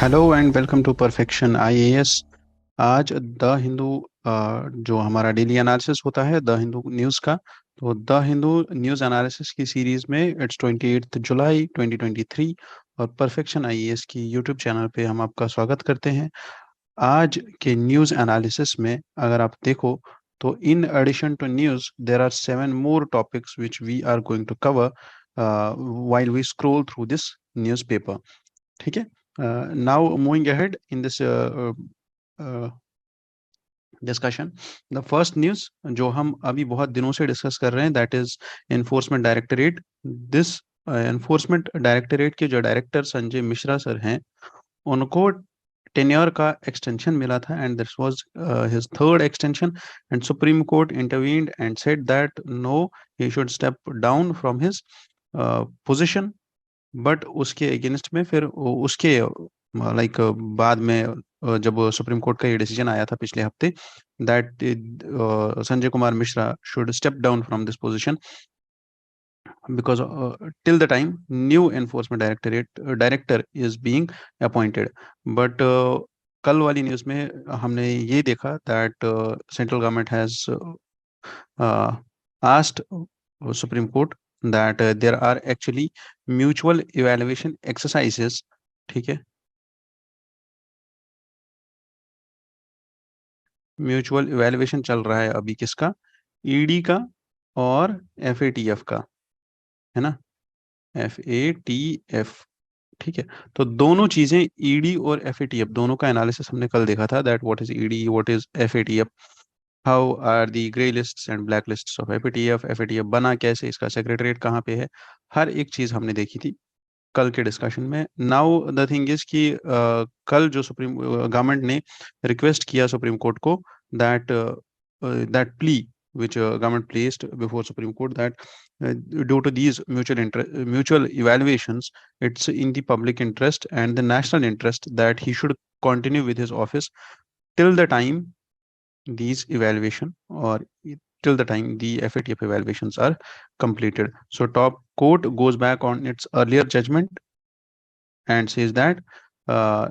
Hello and welcome to Perfection IAS. आज the Hindu जो हमारा डेली एनालिसिस होता है द हिंदू न्यूज़ का, तो द हिंदू न्यूज़ एनालिसिस की सीरीज में इट्स 28 जुलाई 2023 और परफेक्शन आईएएस की यूट्यूब चैनल पे हम आपका स्वागत करते हैं। आज के न्यूज़ एनालिसिस में अगर आप देखो तो in addition to news there are 7 more topics which we are going to cover while we scroll through this newspaper. ठीक है। Now moving ahead in this discussion, the first news जो हम अभी बहुत दिनों से डिस्कस कर रहे हैं that is enforcement directorate. This enforcement directorate के जो डायरेक्टर संजय मिश्रा सर हैं, उनको टेन्योर का एक्सटेंशन मिला था and this was his third extension and Supreme Court intervened and said that no, he should step down from his position. But उसके against में फिर उसके लाइक बाद में जब सुप्रीम कोर्ट का ये डिसीजन आया था पिछले हफ्ते that Sanjay Kumar Mishra should step down from this position because till the time new enforcement director is being appointed. But कल वाली न्यूज में हमने ये देखा that central government has asked Supreme Court that there are actually mutual evaluation exercises. ठीक है, mutual evaluation चल रहा है अभी किसका, ईडी का और एफएटीएफ का, है ना, एफएटीएफ। ठीक है, तो दोनों चीजें ईडी और एफएटीएफ दोनों का एनालिसिस हमने कल देखा था that what is ED, what is FATF, how are the grey lists and black lists of FATF, FATF बना कैसे, इसका सेक्रेटरीट कहाँ पे है, हर एक चीज हमने देखी थी कल के डिस्कशन में। नाउ द थिंग इज कि कल जो सुप्रीम गवर्नमेंट ने रिक्वेस्ट किया सुप्रीम कोर्ट को that that plea which government placed before Supreme Court that due to these mutual evaluations, it's in the public interest and the national interest that he should continue with his office till the time these evaluation or till the time the FATF evaluations are completed. So top court goes back on its earlier judgment and says that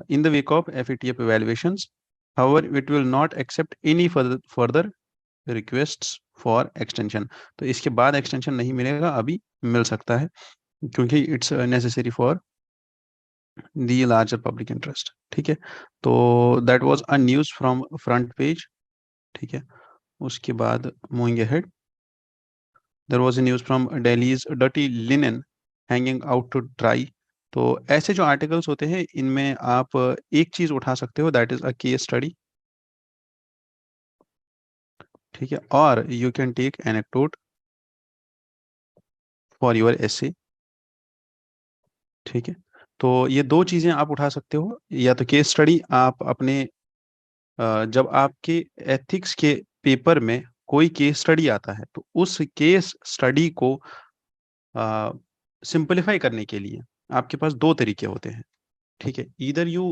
in the wake of FATF evaluations, however, it will not accept any further requests for extension. तो इसके बाद extension नहीं मिलेगा, अभी मिल सकता है क्योंकि it's necessary for the larger public interest. ठीक है, तो that was a news from front page. ठीक है, उसके बाद moving ahead, there was a news from Delhi's dirty linen hanging out to dry. तो ऐसे जो आर्टिकल्स होते हैं इनमें आप एक चीज उठा सकते हो that is a case study. ठीक है, और you can take anecdote for your essay. ठीक है, तो ये दो चीजें आप उठा सकते हो, या तो केस स्टडी आप अपने जब आपके एथिक्स के पेपर में कोई केस स्टडी आता है तो उस केस स्टडी को सिंपलीफाई करने के लिए आपके पास दो तरीके होते हैं। ठीक है, either you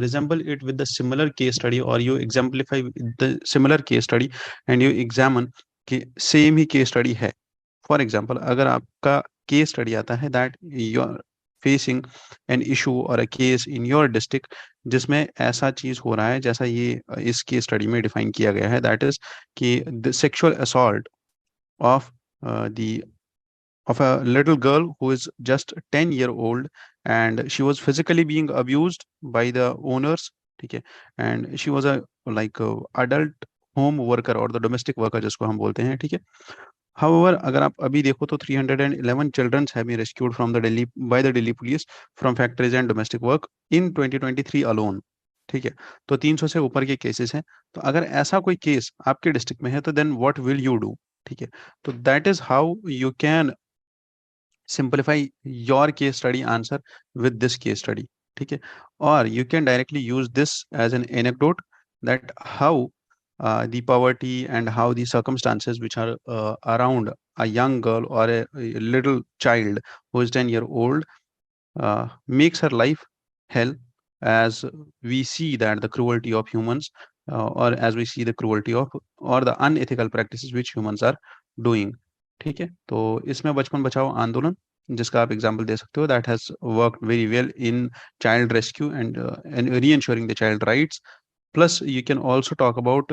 resemble it with the similar case study or you exemplify with the similar case study and you examine कि सेम ही केस स्टडी है। फॉर एग्जाम्पल, अगर आपका केस स्टडी आता है that you are facing an issue और a case in your district जिसमें ऐसा चीज हो रहा है जैसा ये इस केस स्टडी में डिफाइन किया गया है दैट इज कि the sexual assault of the of a little girl who is just 10-year old and she was physically being abused by the owners. ठीक है, and she was a like a adult home worker or the domestic worker जिसको हम बोलते हैं। ठीक है, however अगर आप अभी देखो तो 311 children have been rescued from the Delhi by the Delhi police from factories and domestic work in 2023 alone. ठीक है, तो 300 से ऊपर के केसेस हैं। तो अगर ऐसा कोई केस आपके डिस्ट्रिक्ट में है तो then what will you do. ठीक है, तो that is how you can simplify your case study answer with this case study. ठीक है, or you can directly use this as an anecdote that how the poverty and how the circumstances which are around a young girl or a little child who is 10-year-old makes her life hell, as we see that the cruelty of humans or as we see the cruelty of or the unethical practices which humans are doing. ठीक है, तो इसमें बचपन बचाओ आंदोलन जिसका आप example दे सकते हो, that has worked very well in child rescue and reinsuring the child rights. Plus, you can also talk about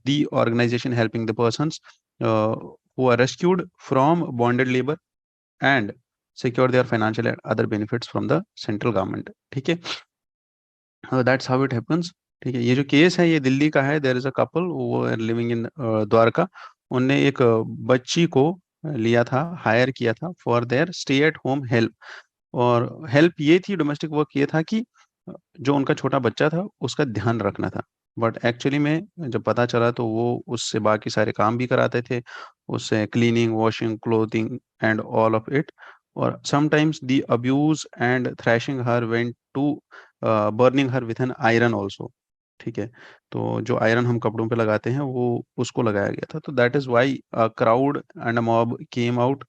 the organization helping the persons who are rescued from bonded labor and secure their financial and other benefits from the central government. ठीक है, that's how it happens. ठीक है, ये जो case है ये दिल्ली का है. देयर इज अ कपल वो आर लिविंग इन द्वारका. उनने एक बच्ची को लिया था, हायर किया था for their stay at home help. और हेल्प ये थी, डोमेस्टिक वर्क ये था कि जो उनका छोटा बच्चा था उसका ध्यान रखना था. बट एक्चुअली में जब पता चला तो वो उससे बाकी सारे काम भी कराते थे, उससे cleaning, washing, clothing and all of it. और sometimes the abuse and thrashing her went to burning her with an iron also. ठीक है, तो जो आयरन हम कपड़ों पे लगाते हैं वो उसको लगाया गया था. तो that is why crowd and a mob came out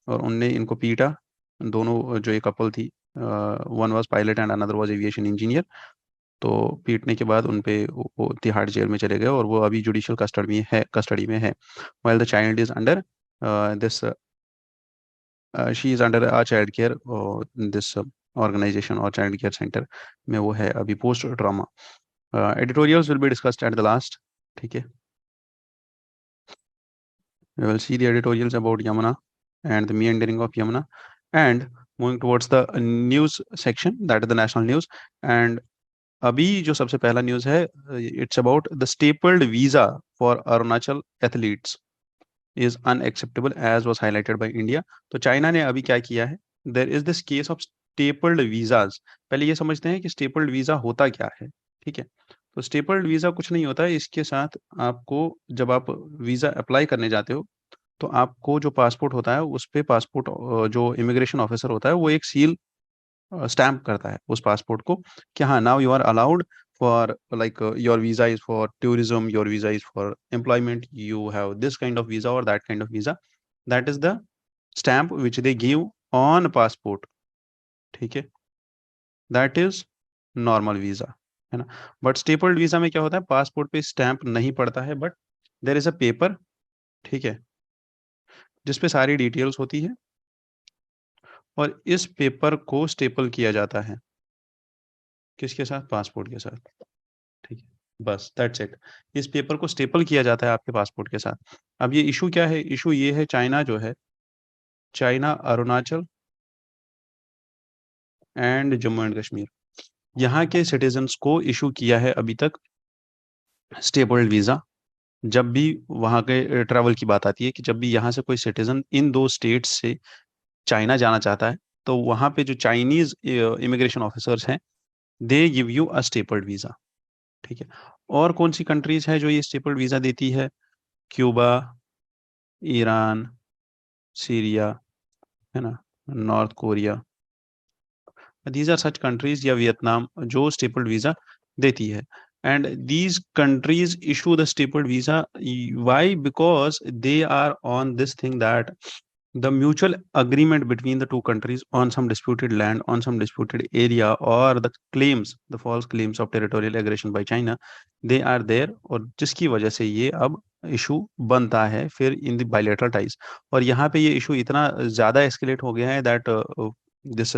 और उनने इनको पीटा. दोनों जो ये कपल थी, one was pilot and another was aviation engineer. तो पीटने के बाद उन पे वो तिहाड़ जेल में चले गए और वो अभी जुडिशियल कस्टडी में है. While the child is under this she is under a child care this organisation और चाइल्ड केयर सेंटर में वो है अभी post trauma. Editorials will be discussed at the last. ठीक है, we will see the editorials about Yamuna and the meandering of Yamuna, and moving towards the news section, that is the national news. And अभी जो सबसे पहला news है, it's about the stapled visa for Arunachal athletes is unacceptable as was highlighted by India. तो China ने अभी क्या किया है, there is this case of stapled visas. पहले ये समझते हैं कि स्टेपल्ड वीजा होता क्या है. ठीक है, तो स्टेपल्ड वीजा कुछ नहीं होता है. इसके साथ आपको, जब आप वीजा अप्लाई करने जाते हो, तो आपको जो पासपोर्ट होता है उस पे पासपोर्ट जो इमिग्रेशन ऑफिसर होता है वो एक सील स्टैम्प करता है उस पासपोर्ट को कि हाँ, now you are allowed for like your visa is for tourism, your visa is for employment, you have this kind of visa और that kind of visa. That is the stamp which they give on passport. ठीक है, that is normal visa, है ना. But stapled visa में क्या होता है, passport पे स्टैम्प नहीं पड़ता है, but there is a paper. ठीक है, जिसपे सारी डिटेल्स होती है और इस पेपर को स्टेपल किया जाता है. किसके साथ, पासपोर्ट के साथ. ठीक है, बस दैट्स इट. इस पेपर को स्टेपल किया जाता है आपके पासपोर्ट के साथ. अब ये इशू क्या है, इशू ये है, चाइना जो है, China Arunachal and Jammu and Kashmir, यहाँ के सिटीजन्स को इशू किया है अभी तक स्टेपल्ड वीजा. जब भी वहाँ के ट्रैवल की बात आती है कि जब भी यहाँ से कोई सिटीजन इन दो स्टेट्स से चाइना जाना चाहता है, तो वहाँ पे जो चाइनीज इमिग्रेशन ऑफिसर्स हैं, they give you a stapled visa. ठीक है, और कौन सी कंट्रीज है जो ये स्टेपल्ड वीजा देती है, क्यूबा, ईरान, सीरिया, है ना, North Korea. These are such countries, या वियतनाम, जो स्टेपल्ड वीजा देती है. And these countries issue the stapled visa. Why? Because they are on this thing that the mutual agreement between the two countries on some disputed land, on some disputed area, or the claims, the false claims of territorial aggression by China, they are there. और जिसकी वजह से ये अब issue बनता है फिर in the bilateral ties. और यहाँ पे ये इशू इतना ज्यादा एस्केलेट हो गया है that this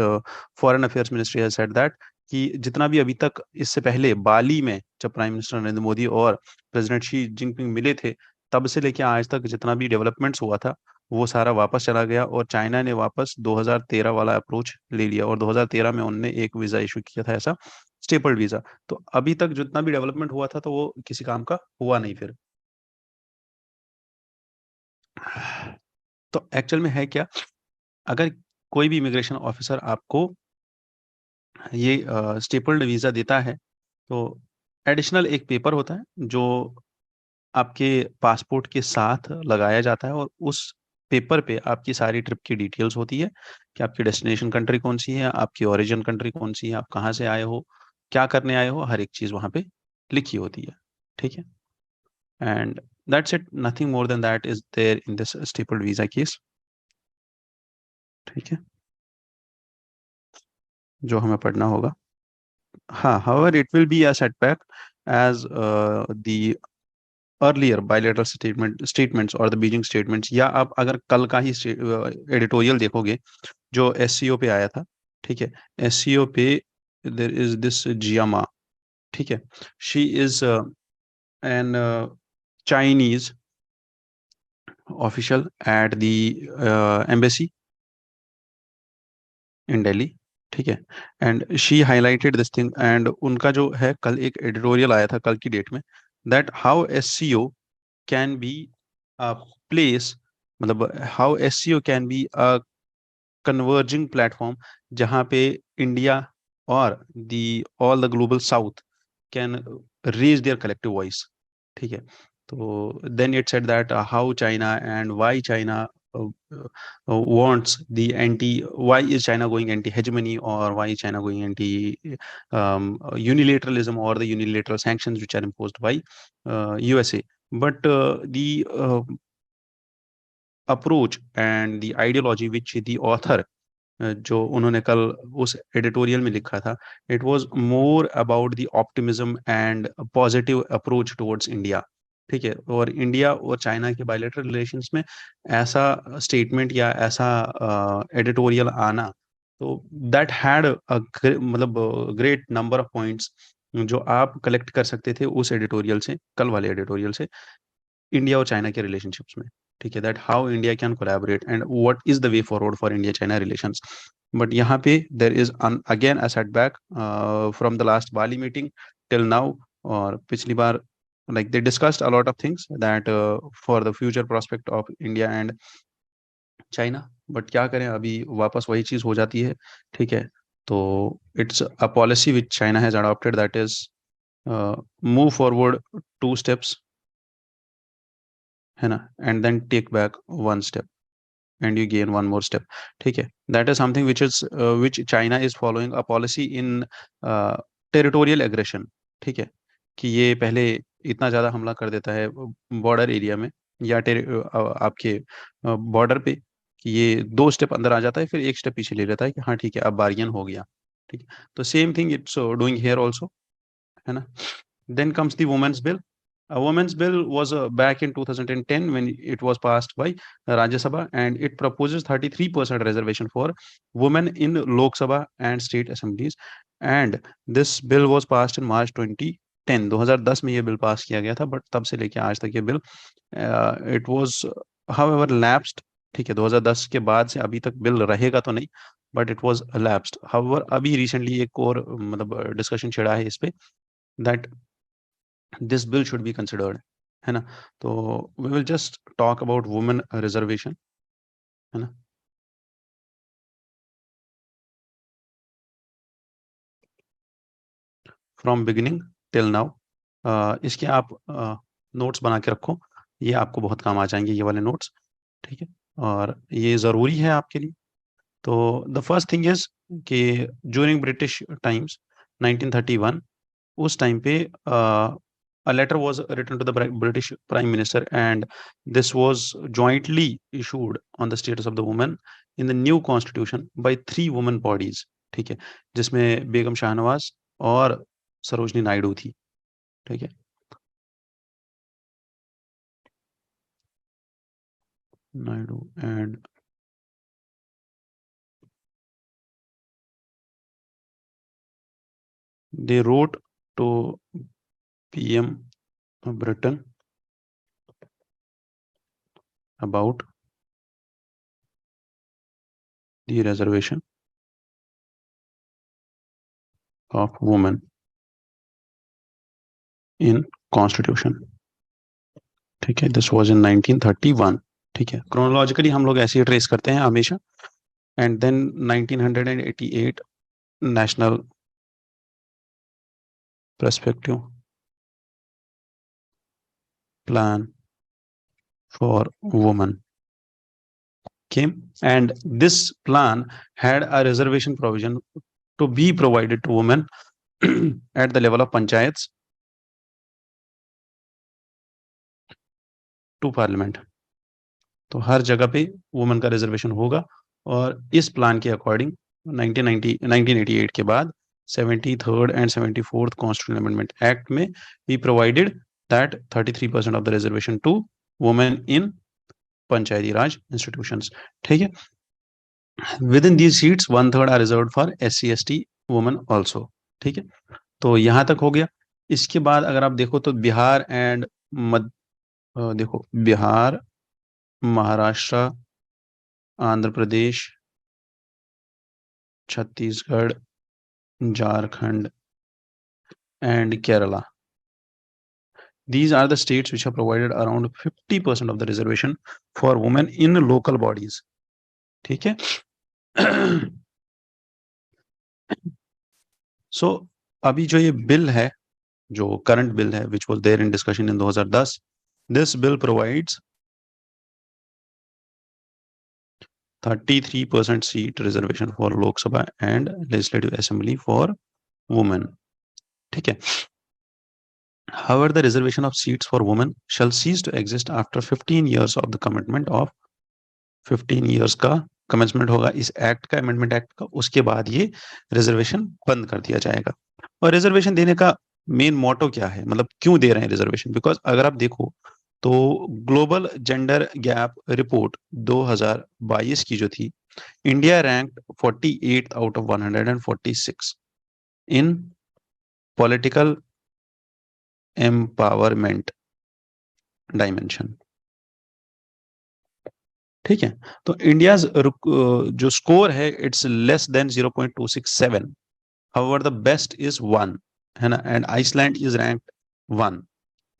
foreign affairs ministry has said that कि जितना भी अभी तक, इससे पहले बाली में जब प्राइम मिनिस्टर नरेंद्र मोदी और प्रेसिडेंट शी जिनपिंग मिले थे, तब से लेके आज तक जितना भी डेवलपमेंट्स हुआ था वो सारा वापस चला गया. और चाइना ने वापस 2013 वाला अप्रोच ले लिया और 2013 में उन्होंने एक वीजा इशू किया था, ऐसा स्टेपल्ड वीजा. तो अभी तक जितना भी डेवलपमेंट हुआ था तो वो किसी काम का हुआ नहीं फिर. तो एक्चुअल में है क्या, अगर कोई भी इमिग्रेशन ऑफिसर आपको ये स्टेपल्ड वीजा देता है, तो एडिशनल एक पेपर होता है जो आपके पासपोर्ट के साथ लगाया जाता है और उस पेपर पे आपकी सारी ट्रिप की डिटेल्स होती है कि आपकी डेस्टिनेशन कंट्री कौन सी है, आपकी ओरिजिन कंट्री कौन सी है, आप कहाँ से आए हो, क्या करने आए हो, हर एक चीज़ वहाँ पे लिखी होती है. ठीक है, and that's it, nothing more than that is there in this stapled visa case. ठीक है, जो हमें पढ़ना होगा. हाँ, however it will be a setback as the earlier bilateral statements or the Beijing statements. या आप अगर कल का ही एडिटोरियल देखोगे जो SCO पे आया था, ठीक है, SCO पे देर इज दिस जियामा, ठीक है, she is an Chinese official at the embassy in Delhi, ठीक है, and she highlighted this thing, and उनका जो है कल एक एडिटोरियल आया था कल की डेट में, that how SCO can be a place, मतलब how SCO can be a converging platform जहाँ पे इंडिया और the all the global south can raise their collective voice, ठीक है। तो then it said that how China and why China wants the anti, why is China going anti hegemony, or why is China going anti unilateralism, or the unilateral sanctions which are imposed by USA. But the approach and the ideology which the author जो उन्होंने कल उस editorial में लिखा था, it was more about the optimism and positive approach towards India, ठीक है। और इंडिया और चाइना के बायलैटरल रिलेशंस में ऐसा स्टेटमेंट या ऐसा एडिटोरियल आना, तो दैट हैड मतलब ग्रेट नंबर ऑफ पॉइंट्स जो आप कलेक्ट कर सकते थे उस एडिटोरियल से, कल वाले एडिटोरियल से, इंडिया और चाइना के रिलेशनशिप्स में, ठीक है, that how India can collaborate and what is the way forward for India China relations. But यहाँ पे there is again a setback from the last Bali meeting till now, और पिछली बार like they discussed a lot of things that for the future prospect of India and China, but क्या करें, अभी वापस वही चीज हो जाती है, ठीक है। तो it's a policy which China has adopted, that is move forward 2 steps, है ना, and then take back 1 step and you gain 1 more step, ठीक है। That is something which is which China is following a policy in territorial aggression, ठीक है, कि ये पहले इतना ज्यादा हमला कर देता है बॉर्डर एरिया में या आपके बॉर्डर पे, कि ये 2 स्टेप अंदर आ जाता है, फिर 1 स्टेप पीछे ले लेता है कि हाँ ठीक है अब बार्गेन हो गया, ठीक है। तो same thing it's doing here also, है ना। Then comes the Women's Bill. A Women's Bill was back in 2010 when it was passed by Rajya Sabha, and it proposes 33% reservation for women in Lok Sabha and state assemblies. And this bill was passed in March 2010. 2010 में ये bill pass किया गया था, but तब से लेके आज तक ये bill it was however lapsed, ठीक है। 2010 के बाद से अभी तक बिल रहेगा तो नहीं, but it was lapsed. However अभी रिसेंटली एक और मतलब डिस्कशन छिड़ा है इस पे, that this bill should be considered, है ना। तो we will just talk about women reservation, है ना। From beginning till now, इसके आप नोट्स बना के रखो, ये आपको बहुत काम आ जाएंगे ये वाले नोट्स, ठीक है, और ये ज़रूरी है आपके लिए। तो द फर्स्ट थिंग इज कि ड्यूरिंग ब्रिटिश टाइम्स 1931, उस टाइम पे a letter was written to the British Prime Minister, and this was jointly issued on the status of the woman in the new constitution by 3 women bodies, ठीक है, जिसमें बेगम शाहनवाज और सरोजनी नायडू थी, ठीक है, Naidu, and they wrote to PM Britain about the reservation of women in constitution, ठीक है। This was in 1931, ठीक है। क्रोनोलॉजिकली हम लोग ऐसे ही ट्रेस करते हैं हमेशा, and then 1988 national perspective plan for women came, and this plan had a reservation provision to be provided to women at the level of panchayats to parliament. तो हर जगह पे वुमेन का रिजर्वेशन होगा, और इस प्लान के अकॉर्डिंग 1988 के बाद 73rd and 74th constitution amendment act में भी provided that 33% of the reservation to women in Panchayati Raj institutions, ठीक है। With in these seats 1/3 are reserve for SC ST women also. ठीक है, तो यहाँ तक हो गया। इसके बाद अगर आप देखो तो बिहार एंड देखो Bihar, Maharashtra, Andhra Pradesh, Chhattisgarh, Jharkhand and Kerala. These are the states which have provided around 50% of the reservation for women in local bodies. ठीक है। So अभी जो ये बिल है, जो करंट बिल है which was there in discussion in 2010, this bill provides 33% seat reservation for Lok Sabha and Legislative Assembly for women. ठीक है। However, the reservation of seats for women shall cease to exist after 15 years of the commitment of 15 years का commencement होगा इस act का, amendment act का, उसके बाद ये रिजर्वेशन बंद कर दिया जाएगा। और रिजर्वेशन देने का मेन मोटो क्या है, मतलब क्यों दे रहे हैं रिजर्वेशन? बिकॉज अगर आप देखो तो ग्लोबल जेंडर गैप रिपोर्ट 2022 की जो थी, India ranked 48 out of 146 in political empowerment dimension. ठीक है, तो इंडिया जो स्कोर है it's less than 0.267। However the best is 1, है ना, एंड आइसलैंड इज रैंक्ड 1।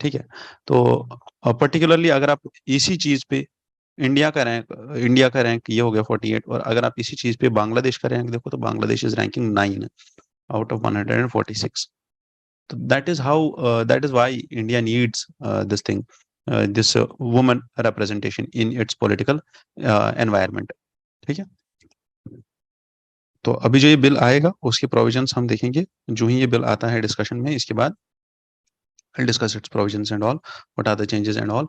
ठीक है, तो पर्टिकुलरली अगर आप इसी चीज पे इंडिया का रैंक ये हो गया 48, और अगर आप इसी चीज पे बांग्लादेश का रैंक देखो तो Bangladesh is ranking 9 out of 146। तो that is why India needs this woman representation in its political environment। ठीक है, तो अभी जो ये बिल आएगा उसके प्रोविजंस हम देखेंगे जो ही ये बिल आता है डिस्कशन में, इसके बाद I'll discuss its provisions and all, what are the changes and all.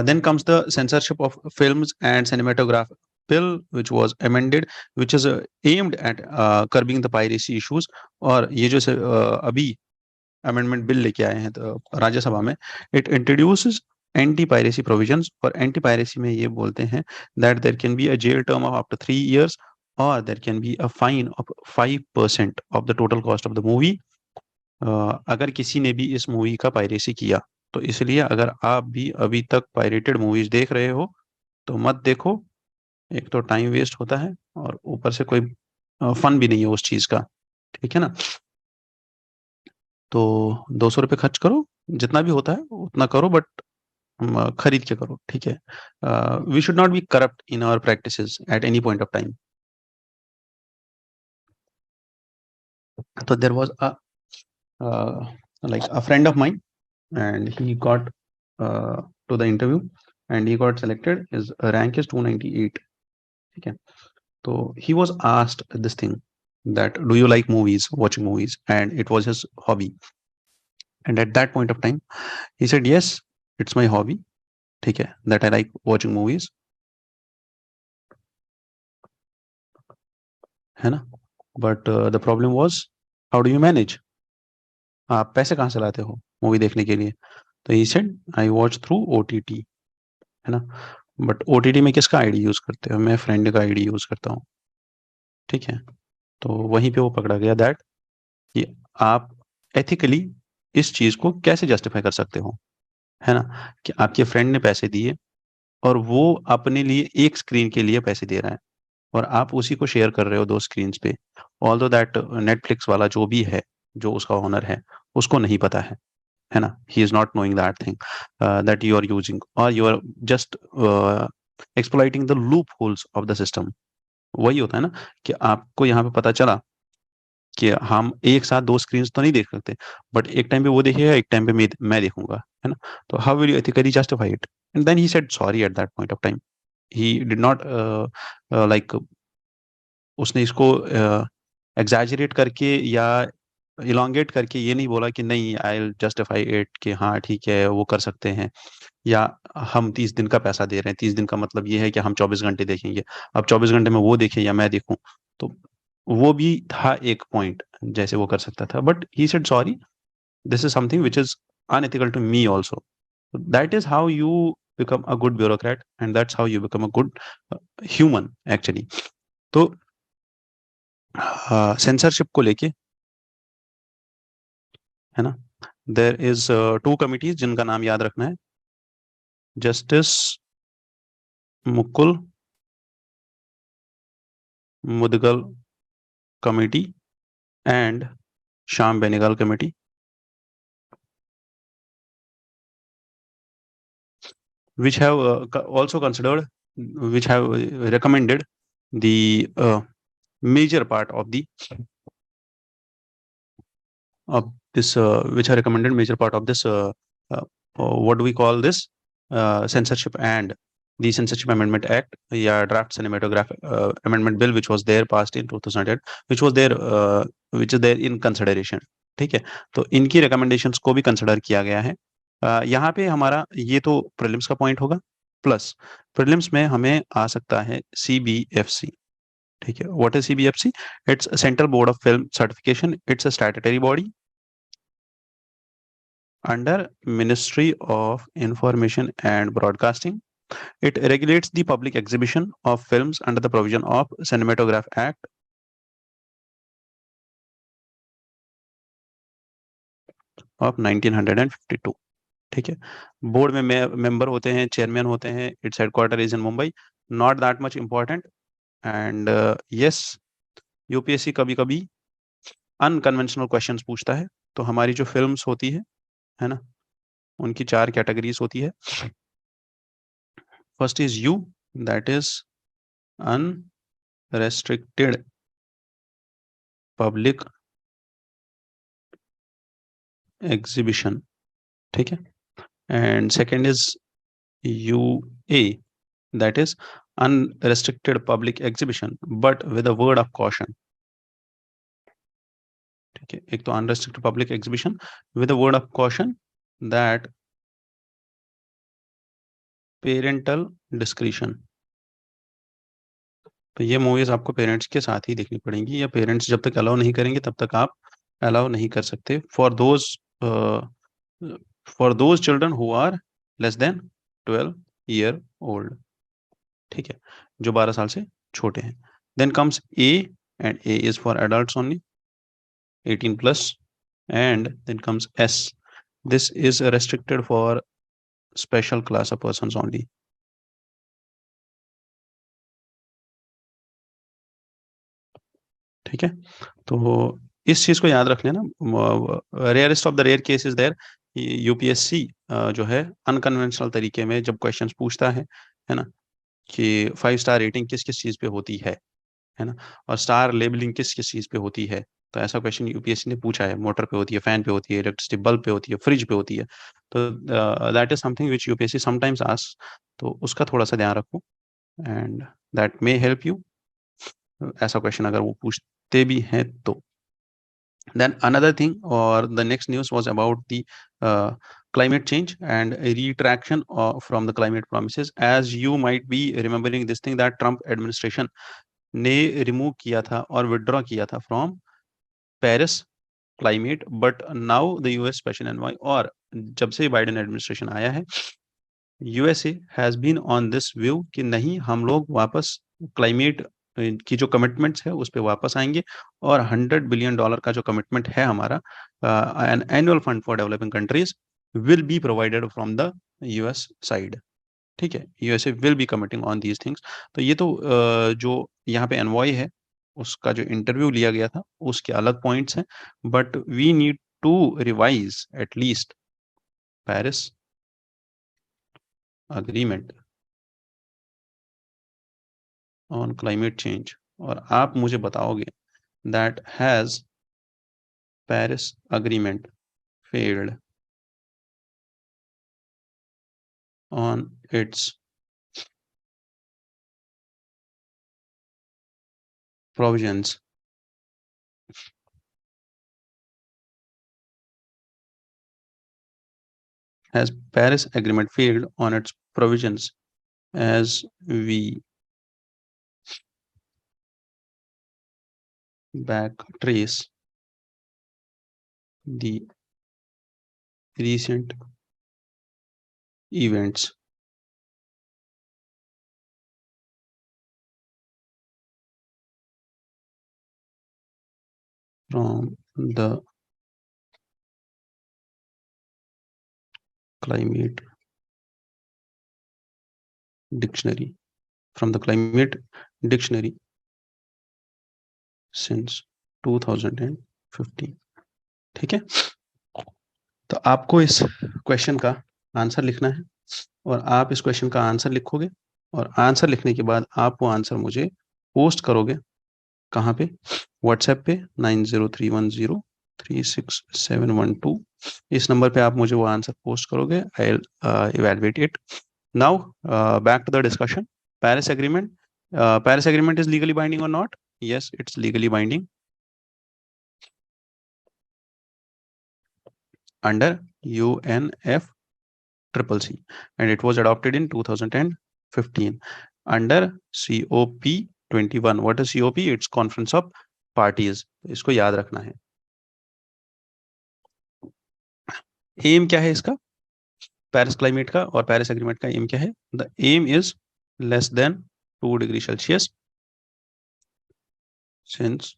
Then comes the censorship of films and cinematograph bill, which was amended, which is aimed at curbing the piracy issues। और ये जो अभी amendment bill लेके आए हैं तो राज्यसभा में, it introduces anti piracy provisions. और एंटी पायरेसी में ये बोलते हैं that there can be a jail term of up to 3 years और there can be a fine of 5% of the total cost of the movie अगर किसी ने भी इस मूवी का पायरेसी किया। तो इसलिए अगर आप भी अभी तक पायरेटेड मूवीज देख रहे हो तो मत देखो, एक तो टाइम वेस्ट होता है और ऊपर से कोई फन भी नहीं है उस चीज का। ठीक है ना, तो 200 रुपये खर्च करो, जितना भी होता है उतना करो, बट खरीद के करो। ठीक है, we should not be corrupt in our practices at any point of time. तो there was a like a friend of mine and he got to the interview and he got selected. His rank is 298। ठीक है, तो he was asked this thing that do you like movies, watching movies, and it was his hobby, and at that point of time he said yes, it's my hobby। ठीक है, that I like watching movies, है ना, but the problem was how do you manage, आप पैसे कहाँ से लाते हो movie देखने के लिए? तो he said I watch through OTT, है ना, बट OTT में किसका आईडी यूज करते हो? मैं फ्रेंड का आईडी यूज करता हूँ। ठीक है, तो वहीं पे वो पकड़ा गया दैट कि आप एथिकली इस चीज को कैसे जस्टिफाई कर सकते हो, है ना, कि आपके फ्रेंड ने पैसे दिए और वो अपने लिए एक स्क्रीन के लिए पैसे दे रहा है और आप उसी को शेयर कर रहे हो 2 स्क्रीन पे। ऑल्दो दैट नेटफ्लिक्स वाला जो भी है, जो उसका ओनर है, उसको नहीं पता है ना, he is not knowing that thing that you are using और you are just exploiting the loopholes of the system. वही होता है ना कि आपको यहाँ पे पता चला कि हम एक साथ 2 स्क्रीन तो नहीं देख सकते, बट एक टाइम पे वो देखेगा, एक टाइम पे मैं देखूंगा, है ना, तो how will you ethically justify it? And then he said sorry at that point of time. He did not like उसने इसको एग्जैजरेट करके या इलोंगेट करके ये नहीं बोला कि नहीं आई विल जस्टिफाई इट कि हाँ ठीक है वो कर सकते हैं, या हम 30 दिन का पैसा दे रहे हैं, 30 दिन का मतलब ये है कि हम 24 घंटे देखेंगे, अब 24 घंटे में वो देखे या मैं देखूं। तो वो भी था एक पॉइंट जैसे वो कर सकता था, but he said sorry, this is something which is unethical to me also. That is how you become a good bureaucrat and that's how you become a good human actually। तो censorship को लेके, है ना, there is 2 committees जिनका नाम याद रखना है, justice Mukul Mudgal committee and Shyam Benegal committee, which have also considered, which have recommended the major part of this, which have recommended major part of this, what do we call this, censorship and the Censorship Amendment Act, या draft cinematograph amendment bill which was there passed in 2008, which was there, which is there in consideration. ठीक है, तो इनकी recommendations को भी consider किया गया है। यहाँ पे हमारा ये तो प्रीलिम्स का पॉइंट होगा, प्लस प्रीलिम्स में हमें आ सकता है CBFC। ठीक है, what is CBFC? It's central board of film certification, it's a statutory body under Ministry of Information and Broadcasting. It regulates the public exhibition of films under the provision of Cinematograph Act of 1952। ठीक है, board में member होते हैं, chairman होते हैं, its headquarter is in Mumbai, not that much important. And yes, UPSC कभी कभी unconventional questions पूछता है। तो हमारी जो फिल्म्स होती है ना, उनकी 4 कैटेगरीज होती है। First is you, that is unrestricted public exhibition. ठीक है, and second is UA, that is unrestricted public exhibition but with a word of caution। ठीक है, एक तो unrestricted public exhibition with a word of caution that parental discretion। तो ये movies आपको parents के साथ ही देखनी पड़ेंगी, या पेरेंट्स जब तक अलाउ नहीं करेंगे तब तक आप अलाउ नहीं कर सकते, for those children who are less than 12 year old। ठीक है, जो 12 साल से छोटे हैं। Then comes A, and A is for adults only, 18 plus, and then comes S. This is restricted for special class of persons only। ठीक है, तो इस चीज को याद रख लेना। Rarest of the rare case is there, UPSC जो है अनकन्वेंशनल तरीके में जब क्वेश्चंस पूछता है ना, कि 5 स्टार रेटिंग किस किस चीज पे होती है ना, और स्टार लेबलिंग किस किस चीज पे होती है। तो ऐसा क्वेश्चन यूपीएससी ने पूछा है, मोटर पे होती है, फैन पे होती है, इलेक्ट्रिसिटी बल्ब पे होती है, फ्रिज पे होती है। तो that is something which UPSC sometimes ask, तो उसका थोड़ा सा ध्यान रखो, and that may help you, ऐसा क्वेश्चन अगर वो पूछते भी हैं तो। Then another thing, or the next news was about the climate change and a retraction from the climate promises। As you might be remembering this thing, that Trump administration ने remove किया था और विड्रॉ किया था from Paris climate, but now the US special envoy, और जब से Biden administration आया है, USA has been on this view कि नहीं, हम लोग वापस क्लाइमेट की जो कमिटमेंट्स है उस पर वापस आएंगे, और $100 बिलियन का जो कमिटमेंट है हमारा, an annual fund for developing countries will be provided from the US side. ठीक है, USA will be committing on these things. तो ये तो जो यहाँ पे एनवॉय है उसका जो इंटरव्यू लिया गया था उसके अलग पॉइंट्स हैं, but we need to revise at least Paris agreement on climate change. और आप मुझे बताओगे that has Paris agreement failed on its provisions। Has Paris Agreement failed on its provisions as we back trace the recent events? from the climate dictionary, from the climate dictionary since 2015. ठीक है, तो आपको इस question का answer लिखना है और आप इस क्वेश्चन का आंसर लिखोगे और आंसर लिखने के बाद आप वो आंसर मुझे पोस्ट करोगे कहाँ पे, व्हाट्सएप पे 9031036712, इस नंबर पे आप मुझे वो आंसर पोस्ट करोगे. I will evaluate it. Now back to the discussion. Paris agreement. Paris agreement is legally binding or not? Yes, it's legally binding under UNFCCC, and it was adopted in 2015 under COP21. What is COP? It's Conference of Parties. इसको याद रखना है. M क्या है इसका, Paris climate का और Paris agreement का एम क्या है? The aim is less than 2 degree Celsius since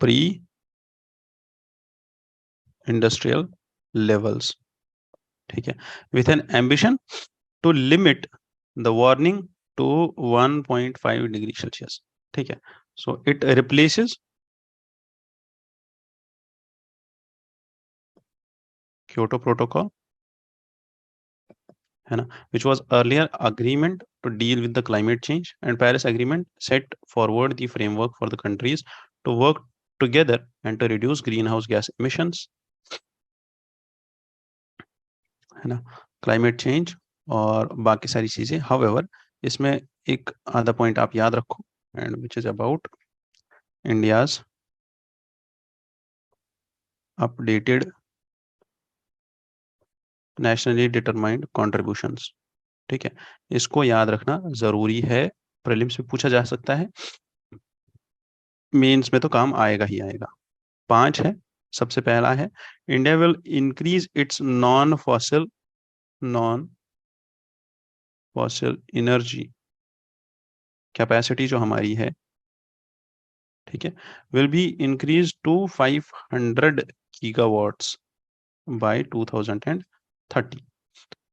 pre industrial levels. ठीक है, with an ambition to limit the warming to 1.5 degree Celsius. ठीक है, so it replaces Kyoto protocol, है ना, which was earlier agreement to deal with the climate change, and Paris agreement set forward the framework for the countries to work together and to reduce greenhouse gas emissions, है ना, climate change और बाकी सारी चीजें. However, इसमें एक आधा point आप याद रखो, and which is about India's updated nationally determined contributions. ठीक है, इसको याद रखना जरूरी है, प्रीलिम्स में पूछा जा सकता है, मेंस में तो काम आएगा ही आएगा. 5 है. सबसे पहला है India will increase its non fossil energy capacity जो हमारी है, ठीक है, will be increase to 500 gigawatts by 2030,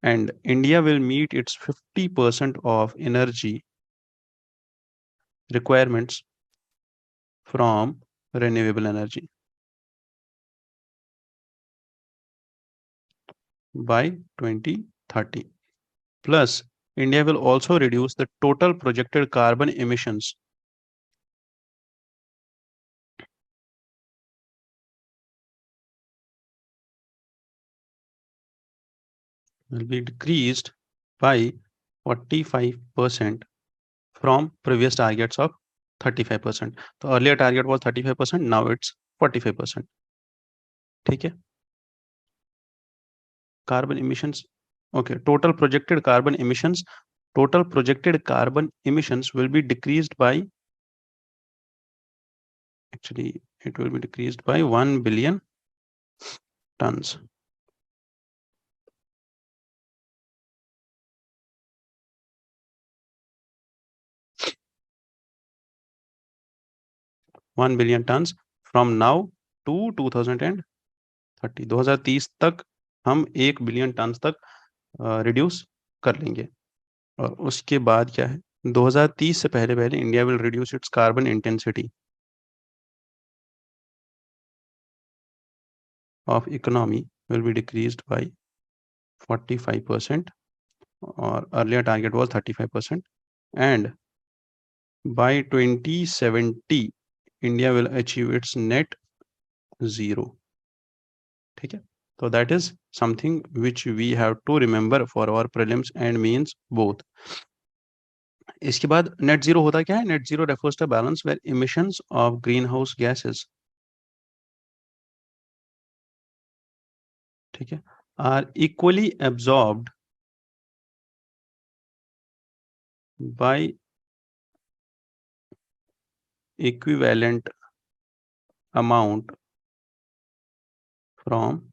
and India will meet its 50% of energy requirements from renewable energy by 2030. Plus, India will also reduce the total projected carbon emissions will be decreased by 45% from previous targets of 35%. तो earlier target was 35%, now it's 45%. ठीक है, carbon emissions. Okay, total projected carbon emissions will be decreased by, actually it will be decreased by 1 billion tons. 1 billion tons from now to 2030. 2030 तक हम 1 billion ton तक reduce कर लेंगे. और उसके बाद क्या है, 2030 से पहले पहले India will reduce it's carbon intensity of economy will be decreased by 45%, or earlier target was 35%, and by 2070 India will achieve its net zero. ठीक है, so that is something which we have to remember for our prelims and means both. इसके बाद net zero होता क्या है? Net zero refers to balance where emissions of greenhouse gases, ठीक है, are equally absorbed by equivalent amount from,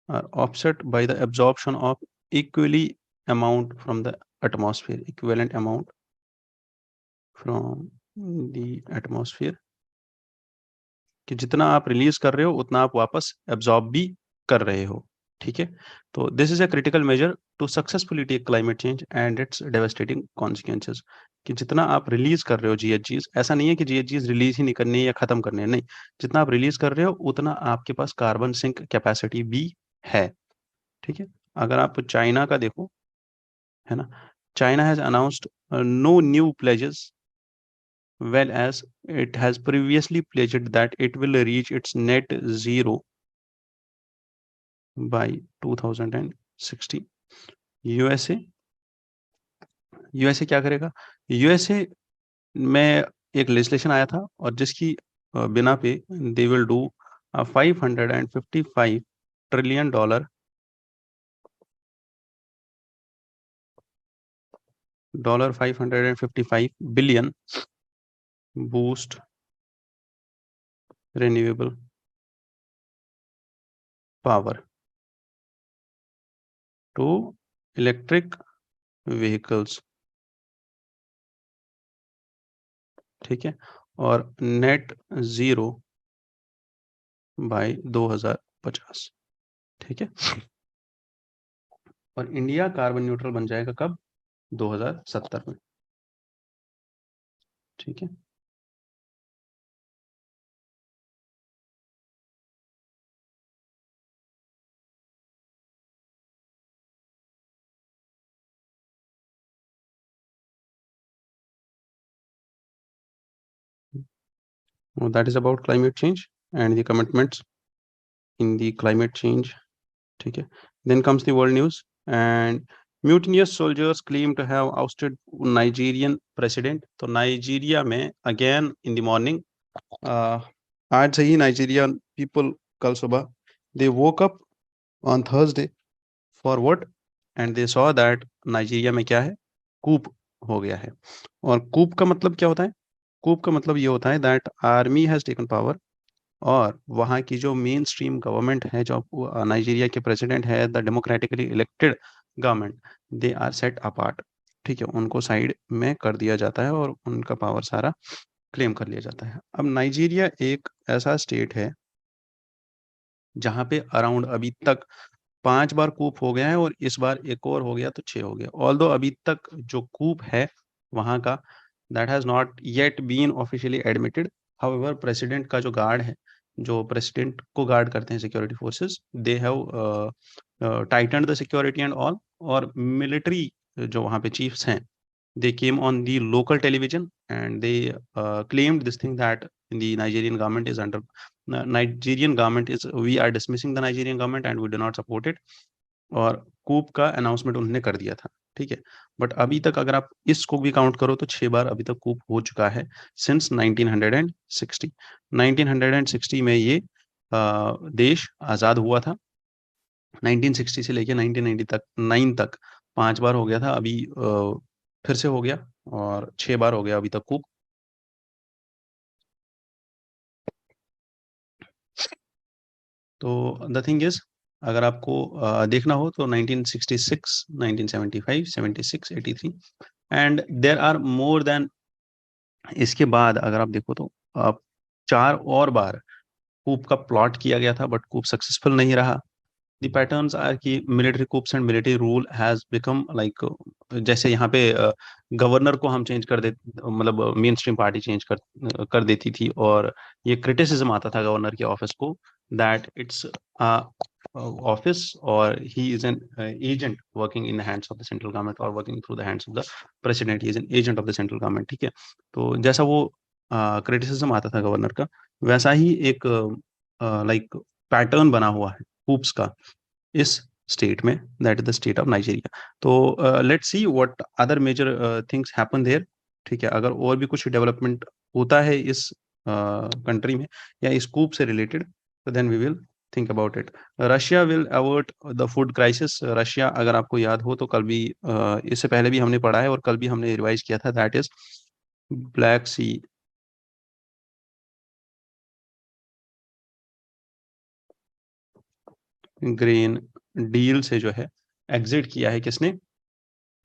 are offset by the absorption of equally amount from the atmosphere, equivalent amount from the atmosphere, कि जितना आप release कर रहे हो उतना आप वापस एब्जॉर्ब भी कर रहे हो। ठीक है, तो this is a critical measure to successfully take climate change and its devastating consequences. कि जितना आप रिलीज कर रहे हो जीएचजीज, ऐसा नहीं है कि जीएचजीज रिलीज ही नहीं करनी है या खत्म करनी है, नहीं, जितना आप रिलीज कर रहे हो उतना आपके पास कार्बन सिंक कैपेसिटी भी है। ठीक है, अगर आप चाइना का देखो, है ना, China has announced no new pledges, well as it has previously pledged that it will reach its net zero by 2060। USA, USA क्या करेगा? यूएसए में एक लेजिस्लेशन आया था और जिसकी बिना पे they will do 555 trillion dollar 555 billion boost renewable power to electric vehicles. ठीक है, और नेट जीरो बाय 2050। ठीक है, और इंडिया कार्बन न्यूट्रल बन जाएगा कब? 2070 में। ठीक है, that is about climate change and the commitments in the climate change. ठीक है, then comes the world news and mutinous soldiers claim to have ousted Nigerian president. तो नाइजीरिया में अगेन इन द मॉर्निंग, आज से ही Nigerian people कल सुबह they woke up on Thursday for what, and they saw that Nigeria में क्या है, कूप हो गया है। और कूप का मतलब क्या होता है? कूप का मतलब ये होता है that army has taken power, और वहाँ की जो मेन स्ट्रीम गवर्नमेंट है, जो नाइजीरिया के प्रेसिडेंट है, the democratically elected government, they are set apart. ठीक है, उनको साइड में कर दिया जाता है और उनका पावर सारा क्लेम कर लिया जाता है। अब नाइजीरिया एक ऐसा स्टेट है जहाँ पे अराउंड अभी तक 5 बार कूप हो गया है, और इस बार एक और हो गया तो 6 हो गया। ऑल्दो अभी तक जो कूप है वहाँ का, that has not yet been officially admitted. However president का जो गार्ड है, जो प्रेसिडेंट को गार्ड करते हैं security forces, they have tightened the security and all. और मिलिट्री जो वहाँ पे चीफ्स हैं, they came on the local television and they claimed this thing that the Nigerian government is under Nigerian government is, we are dismissing the Nigerian government and we do not support it। और कूप का announcement उन्होंने कर दिया था। ठीक है, but अभी तक अगर आप इसको भी काउंट करो तो 6 बार अभी तक कूप हो चुका है सिंस 1960। 1960 में ये देश आज़ाद हुआ था। 1960 से लेके 1990 तक 9 तक 5 बार हो गया था। अभी फिर से हो गया और 6 बार हो गया अभी तक कूप। तो द थिंग इज, अगर आपको देखना हो तो 1966, 1975, 76, 83 and there are more than. इसके बाद अगर आप देखो तो 4 और बार कूप का प्लॉट किया गया था, बट कूप सक्सेसफुल नहीं रहा। द पैटर्न्स आर कि military coups and military rule has become like, जैसे यहाँ पे गवर्नर को हम चेंज कर दे, मतलब मेन स्ट्रीम पार्टी चेंज कर देती थी, और ये क्रिटिसिज्म आता था गवर्नर के ऑफिस को दैट इट्स ऑफिस और he is an agent working in the hands of the central government और working through the hands of the president, he is an agent of the central government. ठीक है, तो जैसा वो criticism आता था governor का, वैसा ही एक लाइक पैटर्न बना हुआ है कूप्स का इस स्टेट में, that is the state of Nigeria. तो let's see what other major things happen there. ठीक है, अगर और भी कुछ डेवलपमेंट होता है इस कंट्री में या इस कूप से रिलेटेड, तो then we will think about it. Russia will avoid the food crisis. Russia, अगर आपको याद हो तो कल भी इससे पहले भी हमने पढ़ा है और कल भी हमने रिवाइज किया था, that is Black Sea grain deal से जो है एग्जिट किया है किसने?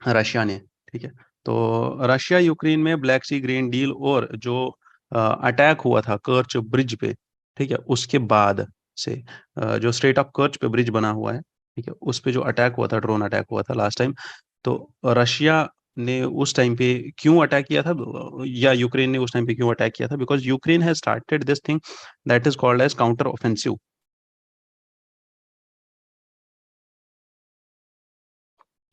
रशिया ने। ठीक है। तो रशिया यूक्रेन में ब्लैक सी ग्रीन डील और जो अटैक हुआ था कर्च ब्रिज पे, ठीक है, उसके बाद से जो स्ट्रेट ऑफ कर्च पे ब्रिज बना हुआ है, ठीक है, उस पे जो अटैक हुआ था, ड्रोन अटैक हुआ था लास्ट टाइम, तो रशिया ने उस टाइम पे क्यों अटैक किया था, या यूक्रेन ने उस टाइम पे क्यों अटैक किया था? Because Ukraine has started this thing that is called as counter offensive.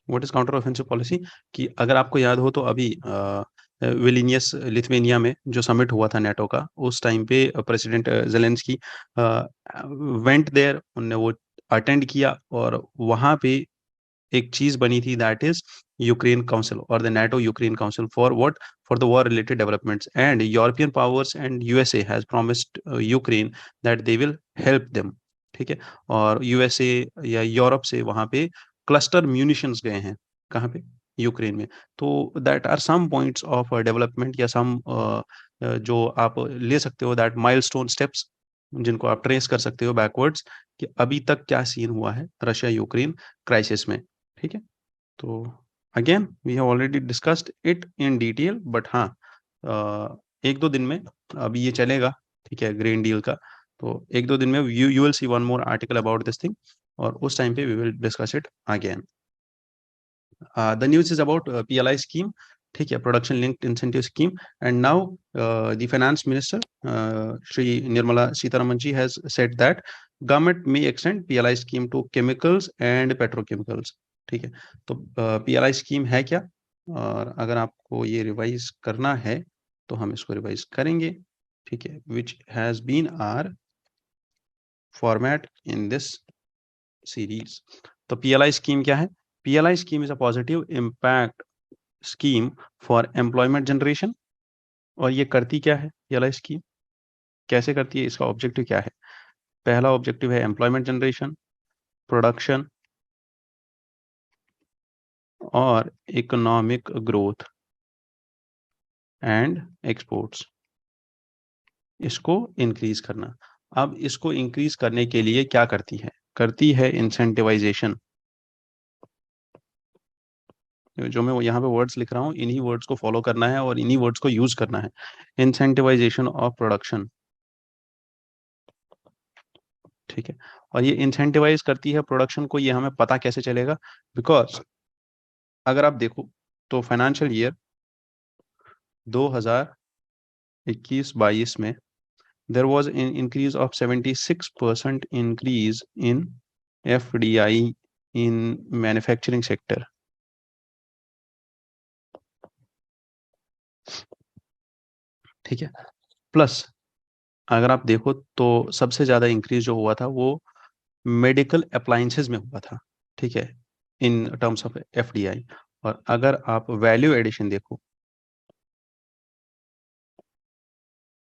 What is counter offensive policy? कि अगर आपको याद हो तो अभी विलिनियस लिथुआनिया में जो समिट हुआ था नेटो का, उस टाइम पे प्रेसिडेंट जेलेंस्की वेंट देयर, उनने वो अटेंड किया, और वहां पे एक चीज बनी थी दैट इज यूक्रेन काउंसिल और the NATO Ukraine council for what, for the war related developments, and European powers and USA has promised Ukraine that they will help them. ठीक है। और यूएसए या यूरोप से वहां पे क्लस्टर म्यूनिशंस गए हैं, कहाँ पे? यूक्रेन में। तो that are some points of development, या सम जो आप ले सकते हो दैट माइलस्टोन स्टेप्स, जिनको आप ट्रेस कर सकते हो बैकवर्ड्स, कि अभी तक क्या सीन हुआ है रशिया यूक्रेन क्राइसिस में। ठीक है। तो again we have already discussed it in detail, but हाँ, एक दो दिन में अभी ये चलेगा, ठीक है, ग्रीन डील का। तो एक दो दिन में you will see one more article about this thing, और उस टाइम पे we will discuss it again. The news is about PLI scheme, ठीक है, production linked incentive scheme, and now the finance minister Shri Nirmala Sitharaman ji has said that government may extend PLI scheme to chemicals and petrochemicals. ठीक है। तो PLI scheme है क्या, और अगर आपको ये रिवाइज करना है तो हम इसको रिवाइज करेंगे, ठीक है, which has been our format in this series. तो PLI स्कीम क्या है? PLI scheme is a positive impact scheme for employment generation. और ये करती क्या है PLI स्कीम, कैसे करती है, इसका ऑब्जेक्टिव क्या है? पहला ऑब्जेक्टिव है एम्प्लॉयमेंट जनरेशन, प्रोडक्शन और इकोनॉमिक ग्रोथ एंड एक्सपोर्ट्स, इसको इंक्रीज करना। अब इसको इंक्रीज करने के लिए क्या करती है? करती है इंसेंटिवाइजेशन। जो मैं यहाँ पे वर्ड्स लिख रहा हूँ, इन्हीं वर्ड्स को फॉलो करना है और इन्हीं वर्ड्स को यूज करना है। इंसेंटिवाइजेशन ऑफ प्रोडक्शन, ठीक है। और ये इंसेंटिवाइज करती है प्रोडक्शन को, ये हमें पता कैसे चलेगा? बिकॉज अगर आप देखो तो फाइनेंशियल ईयर 2021-22 में there was an increase of 76% increase in FDI in manufacturing sector. ठीक है। प्लस अगर आप देखो तो सबसे ज्यादा इंक्रीज जो हुआ था वो मेडिकल अप्लायंसेस में हुआ था, ठीक है, इन टर्म्स ऑफ FDI। और अगर आप वैल्यू एडिशन देखो,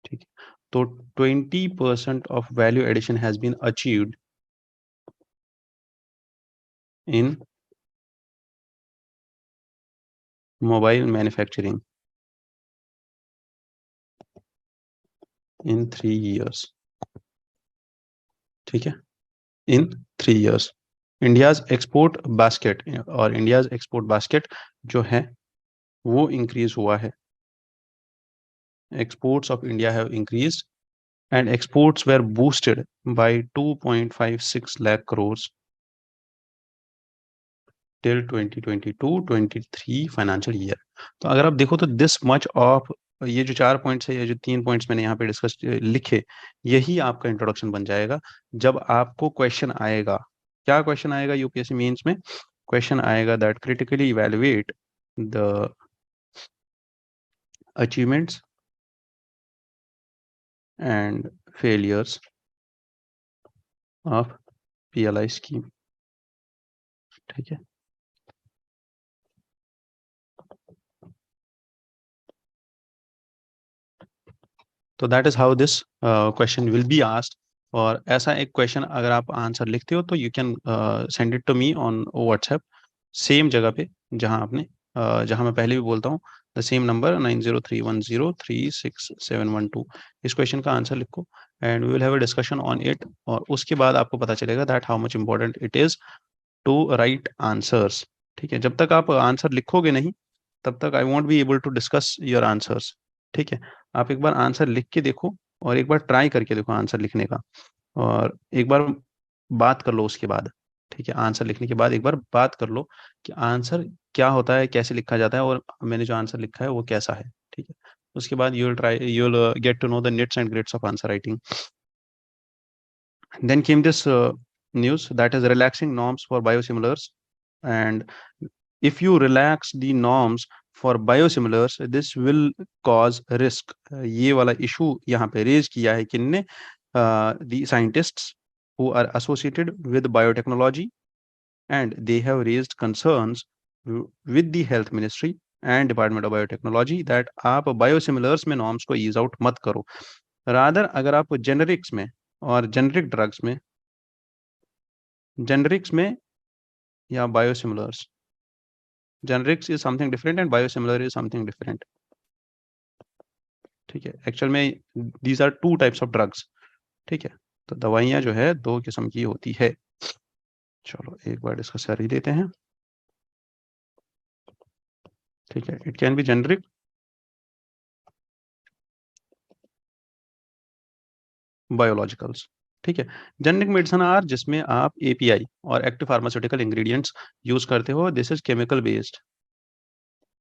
ठीक है, तो 20% of value addition has been achieved in mobile manufacturing in 3 years। ठीक है, in 3 years। India's export basket, और इंडियाज एक्सपोर्ट बास्केट जो है वो इंक्रीज हुआ है। Exports of India have increased and exports were boosted by 2.56 lakh crores till 2022-23 financial year. तो अगर आप देखो तो दिस मच ऑफ, ये जो 4 पॉइंट्स है, ये जो 3 पॉइंट्स मैंने यहाँ पे डिस्कस लिखे, यही आपका इंट्रोडक्शन बन जाएगा। जब आपको क्वेश्चन आएगा, क्या क्वेश्चन आएगा यूपीएससी मेंस में? क्वेश्चन आएगा that critically evaluate the achievements and failures of PLI scheme. ठीक है। तो that is how this question will be asked. और ऐसा एक क्वेश्चन अगर आप आंसर लिखते हो तो you can send it to me on WhatsApp, same जगह पे जहां आपने जहां मैं पहले भी बोलता हूँ, द सेम नंबर 9031036712। इस क्वेश्चन का आंसर लिखो and we will have a discussion on it, और उसके बाद आपको पता चलेगा that how much important it is to write answers. ठीक है। जब तक आप आंसर लिखोगे नहीं, तब तक I won't be able to discuss your answers. ठीक है, आप एक बार आंसर लिख के देखो और एक बार ट्राई करके देखो आंसर लिखने का, और एक बार बात कर लो उसके बाद। ठीक है, आंसर लिखने के बाद एक बार बात कर लो कि आंसर क्या होता है, कैसे लिखा जाता है, और मैंने जो आंसर लिखा है वो कैसा है। ठीक है, उसके बाद you will get to know the nits and grits of answer writing. Then came this news, that is relaxing norms for biosimilars. And if you relax the norms for biosimilars, this will cause risk. ये वाला issue यहाँ पे raise किया है किन्ने? The scientists who are associated with biotechnology, and they have raised concerns with the health ministry and department of biotechnology that आप biosimilars में norms को ease out मत करो। rather अगर आप generics में और generic drugs में, generics में या biosimilars, generics is something different and biosimilar is something different। ठीक है, एक्चुअल में these are two types of drugs। ठीक है, तो दवाइयां जो है दो किस्म की होती है। चलो एक बार इसका सर ही देते हैं। ठीक है, it can be generic, biologicals. ठीक है, जेनरिक मेडिसिन आर जिसमें आप एपीआई और एक्टिव फार्मास्यूटिकल इंग्रेडिएंट्स यूज करते हो, दिस इज केमिकल बेस्ड।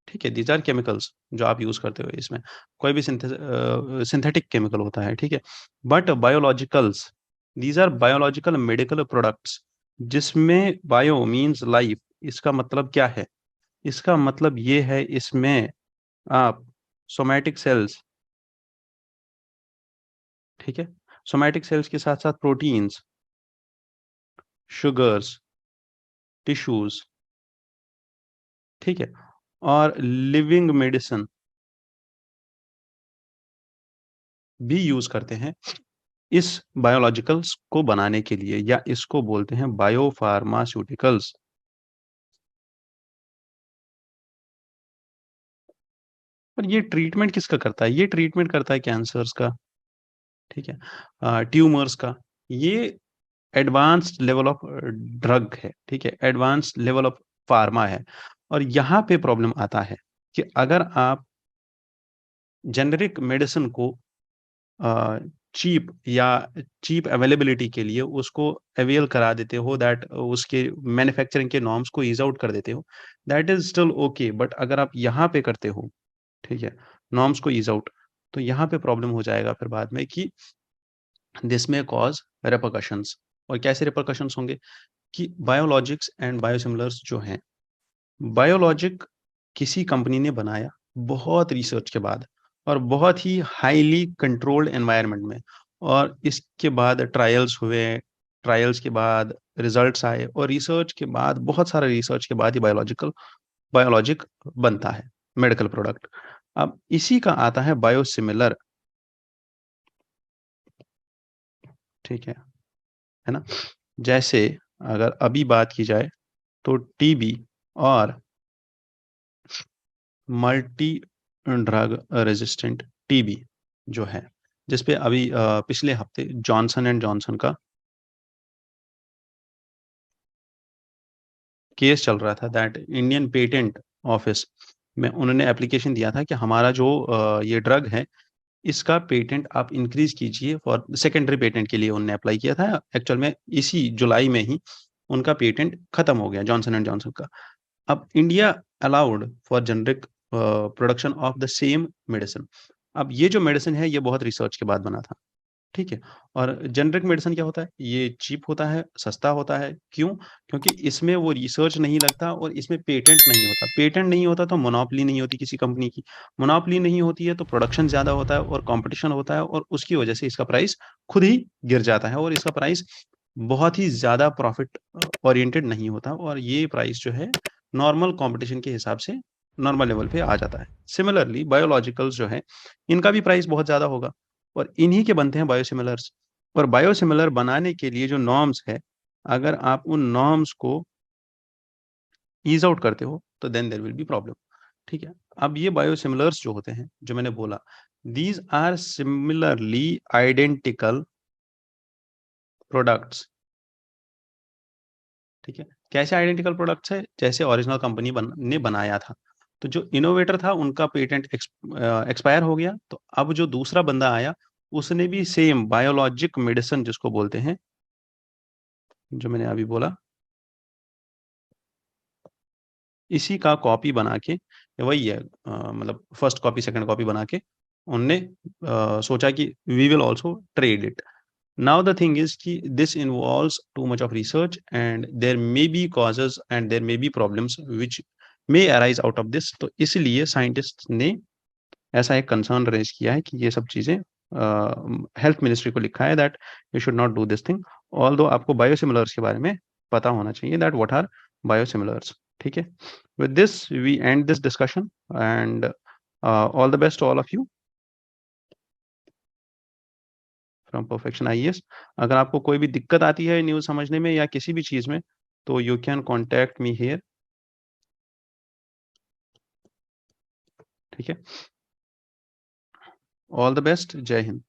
ठीक है, दीज आर केमिकल्स जो आप यूज करते हो, इसमें कोई भी सिंथेटिक केमिकल होता है। ठीक है, but biologicals, these are biological medical products जिसमें बायो मीन्स लाइफ। इसका मतलब क्या है? इसका मतलब ये है इसमें आप सोमैटिक सेल्स, ठीक है, सोमैटिक सेल्स के साथ साथ प्रोटीन्स, शुगर्स, टिश्यूज, ठीक है, और लिविंग मेडिसिन भी यूज करते हैं इस बायोलॉजिकल्स को बनाने के लिए, या इसको बोलते हैं बायोफार्मास्यूटिकल्स। पर ये ट्रीटमेंट किसका करता है? ये ट्रीटमेंट करता है कैंसर्स का, ठीक है, ट्यूमर्स का। ये एडवांस्ड लेवल ऑफ ड्रग है। ठीक है, एडवांस लेवल ऑफ फार्मा है। और यहाँ पे प्रॉब्लम आता है कि अगर आप जेनरिक मेडिसिन को चीप या चीप अवेलेबिलिटी के लिए उसको अवेल करा देते हो, दैट उसके मैन्युफैक्चरिंग के नॉर्म्स को ईज आउट कर देते हो, that is still okay. But अगर आप यहाँ पे करते हो, ठीक है, नॉर्म्स को ईज आउट, तो यहाँ पे प्रॉब्लम हो जाएगा फिर बाद में कि दिस में कॉज रेपरकशंस। और कैसे रेपरकशंस होंगे कि बायोलॉजिक्स एंड बायोसिमिलर्स जो हैं, बायोलॉजिक किसी कंपनी ने बनाया बहुत रिसर्च के बाद और बहुत ही हाईली कंट्रोल्ड एनवायरनमेंट में, और इसके बाद ट्रायल्स हुए, ट्रायल्स के बाद रिजल्ट्स आए, और रिसर्च के बाद बहुत सारे रिसर्च के बाद ही बायोलॉजिक बनता है, मेडिकल प्रोडक्ट। अब इसी का आता है बायोसिमिलर। ठीक है ना? जैसे अगर अभी बात की जाए तो टीबी और मल्टी ड्रग रेजिस्टेंट टीबी जो है, जिसपे अभी पिछले हफ्ते जॉनसन एंड जॉनसन का केस चल रहा था, दैट इंडियन पेटेंट ऑफिस में उन्होंने एप्लीकेशन दिया था कि हमारा जो ये ड्रग है इसका पेटेंट आप इंक्रीज कीजिए। फॉर सेकेंडरी पेटेंट के लिए उन्होंने अप्लाई किया था। एक्चुअल में इसी जुलाई में ही उनका पेटेंट खत्म हो गया, जॉनसन एंड जॉनसन का। अब India allowed for generic production of the same medicine. अब ये जो मेडिसिन है ये बहुत रिसर्च के बाद बना था। ठीक है, और जेनरिक मेडिसिन क्या होता है? ये चीप होता है, सस्ता होता है। क्यों? क्योंकि इसमें वो रिसर्च नहीं लगता और इसमें पेटेंट नहीं होता। पेटेंट नहीं होता तो मोनोपोली नहीं होती किसी कंपनी की। मोनोपोली नहीं होती है तो प्रोडक्शन ज्यादा होता है और कंपटीशन होता है, और उसकी वजह से इसका प्राइस खुद ही गिर जाता है, और इसका प्राइस बहुत ही ज्यादा प्रॉफिट ओरिएंटेड नहीं होता, और ये प्राइस जो है नॉर्मल कंपटीशन के हिसाब से नॉर्मल लेवल पे आ जाता है। सिमिलरली बायोलॉजिकल्स जो है, इनका भी प्राइस बहुत ज्यादा होगा, और इन्हीं के बनते हैं बायोसिमिलर्स। और बायोसिमिलर बनाने के लिए जो नॉर्म्स है, अगर आप उन नॉर्म्स को ईज आउट करते हो तो then there will be problem. ठीक है, अब ये बायोसिमिलर्स जो होते हैं, जो मैंने बोला, these are similarly identical products. ठीक है, कैसे आइडेंटिकल प्रोडक्ट्स है? जैसे ओरिजिनल कंपनी ने बनाया था, तो जो इनोवेटर था उनका पेटेंट एक्सपायर हो गया, तो अब जो दूसरा बंदा आया उसने भी सेम बायोलॉजिक मेडिसिन जिसको बोलते हैं, जो मैंने अभी बोला, इसी का कॉपी बना के, वही है मतलब फर्स्ट कॉपी सेकंड कॉपी बना के उनने सोचा कि we will also trade it. Now the thing is कि this involves too much of research and there may be causes and there may be problems which may arise out of this. तो इसलिए scientist ने ऐसा एक concern raise किया है कि ये सब चीजें हेल्थ मिनिस्ट्री को लिखा है that you should not do this thing. Although आपको बायोसिमिलर्स के बारे में पता होना चाहिए दैट व्हाट आर बायोसिमिलर्स। ठीक है, with this we end this discussion and all the best to all of you from Perfection IAS. अगर आपको कोई भी दिक्कत आती है न्यूज़ समझने में या किसी भी चीज में, तो you can contact me here. ठीक है, ऑल द बेस्ट, जय हिंद।